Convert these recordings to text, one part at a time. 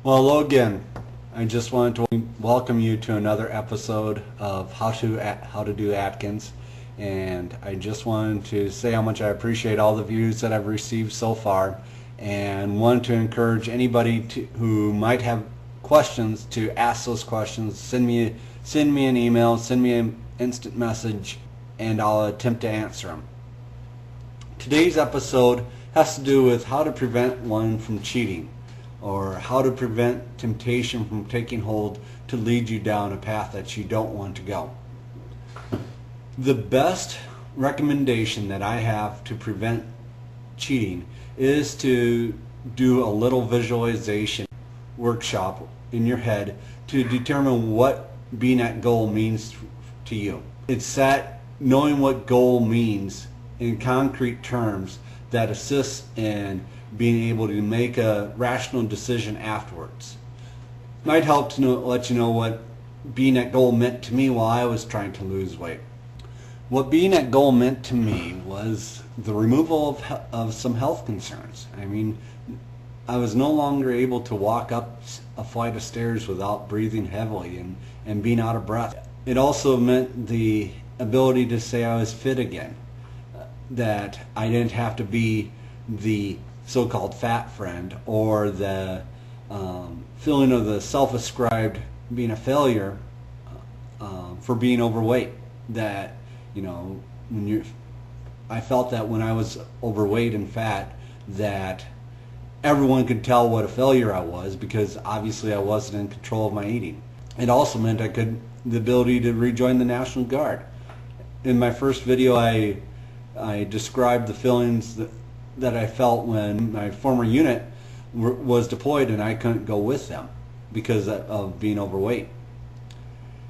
Well, hello again. I just wanted to welcome you to another episode of How to Do Atkins, and I just wanted to say how much I appreciate all the views that I've received so far, and wanted to encourage anybody who might have questions to ask those questions. Send me an email, send me an instant message, and I'll attempt to answer them. Today's episode has to do with how to prevent one from cheating, or how to prevent temptation from taking hold to lead you down a path that you don't want to go. The best recommendation that I have to prevent cheating is to do a little visualization workshop in your head to determine what being at goal means to you. It's that knowing what goal means in concrete terms that assists in being able to make a rational decision afterwards. Might help to let you know what being at goal meant to me while I was trying to lose weight. What being at goal meant to me was the removal of some health concerns. I mean, I was no longer able to walk up a flight of stairs without breathing heavily and being out of breath. It also meant the ability to say I was fit again, that I didn't have to be the so-called fat friend, or the feeling of the self-ascribed being a failure for being overweight. That, you know, I felt that when I was overweight and fat, that everyone could tell what a failure I was, because obviously I wasn't in control of my eating. It also meant the ability to rejoin the National Guard. In my first video, I described the feelings that I felt when my former unit was deployed and I couldn't go with them because of being overweight.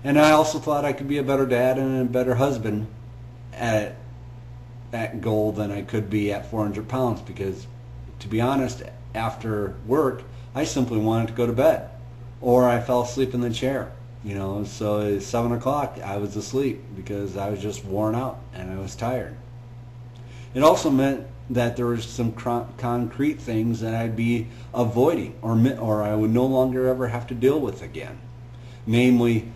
And I also thought I could be a better dad and a better husband at goal than I could be at 400 pounds, because, to be honest, after work I simply wanted to go to bed, or I fell asleep in the chair. You know, so at 7 o'clock I was asleep because I was just worn out and I was tired. It also meant that there were some concrete things that I'd be avoiding, or I would no longer ever have to deal with again. Namely,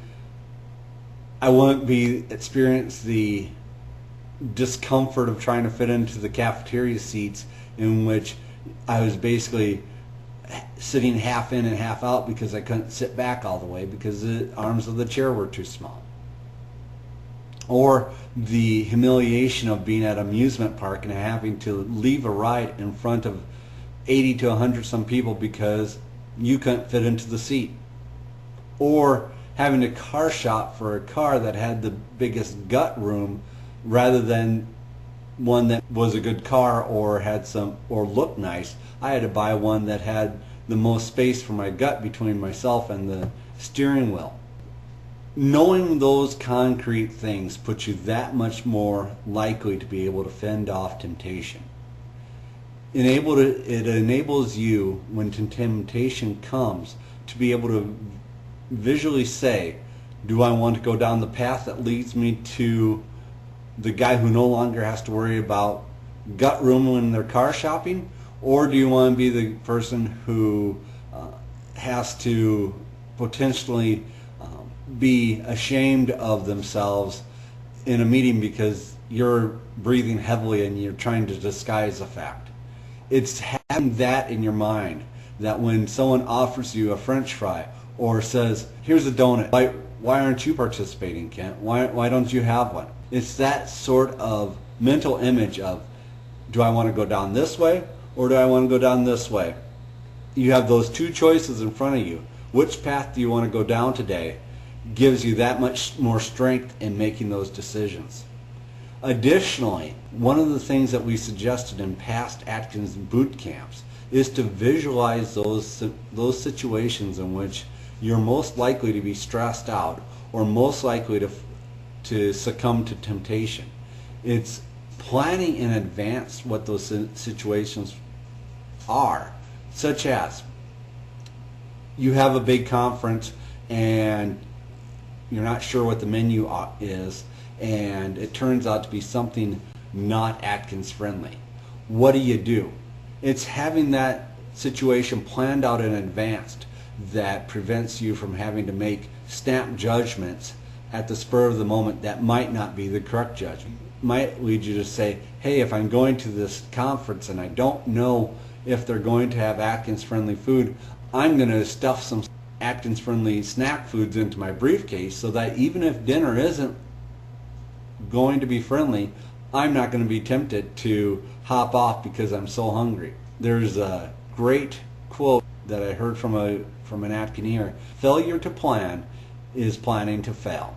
I wouldn't experience the discomfort of trying to fit into the cafeteria seats, in which I was basically sitting half in and half out because I couldn't sit back all the way because the arms of the chair were too small. Or the humiliation of being at an amusement park and having to leave a ride in front of 80 to 100 some people because you couldn't fit into the seat. Or having to car shop for a car that had the biggest gut room rather than one that was a good car or looked nice. I had to buy one that had the most space for my gut between myself and the steering wheel. Knowing those concrete things puts you that much more likely to be able to fend off temptation. It enables you, when temptation comes, to be able to visually say, do I want to go down the path that leads me to the guy who no longer has to worry about gut room when they're car shopping, or do you want to be the person who has to potentially be ashamed of themselves in a meeting because you're breathing heavily and you're trying to disguise the fact? It's having that in your mind, that when someone offers you a French fry or says, here's a donut, why aren't you participating, Kent? Why don't you have one? It's that sort of mental image of, do I want to go down this way or do I want to go down this way? You have those two choices in front of you. Which path do you want to go down today? Gives you that much more strength in making those decisions. Additionally, one of the things that we suggested in past Atkins boot camps is to visualize those situations in which you're most likely to be stressed out or most likely to succumb to temptation. It's planning in advance what those situations are, such as you have a big conference and you're not sure what the menu is, and it turns out to be something not Atkins friendly. What do? It's having that situation planned out in advance that prevents you from having to make snap judgments at the spur of the moment that might not be the correct judgment. Might lead you to say, hey, if I'm going to this conference and I don't know if they're going to have Atkins friendly food, I'm going to stuff some Atkins friendly snack foods into my briefcase so that even if dinner isn't going to be friendly, I'm not going to be tempted to hop off because I'm so hungry. There's a great quote that I heard from an Atkineer: failure to plan is planning to fail.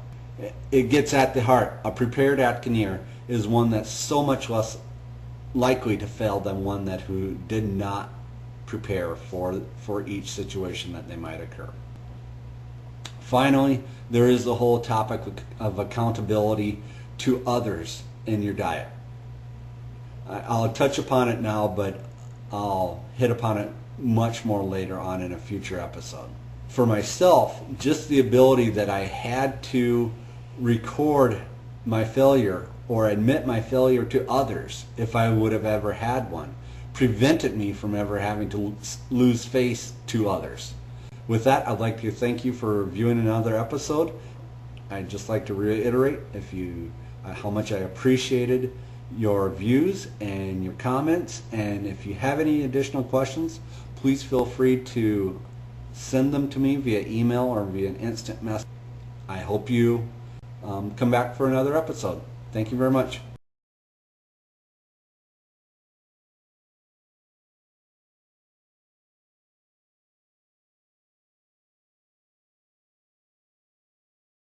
It gets at the heart. A prepared Atkineer is one that's so much less likely to fail than one who did not prepare for each situation that they might occur. Finally, there is the whole topic of accountability to others in your diet. I'll touch upon it now, but I'll hit upon it much more later on in a future episode. For myself, just the ability that I had to record my failure or admit my failure to others, if I would have ever had one, prevented me from ever having to lose face to others. With that, I'd like to thank you for viewing another episode. I'd just like to reiterate how much I appreciated your views and your comments, and if you have any additional questions, please feel free to send them to me via email or via an instant message. I hope you come back for another episode. Thank you very much.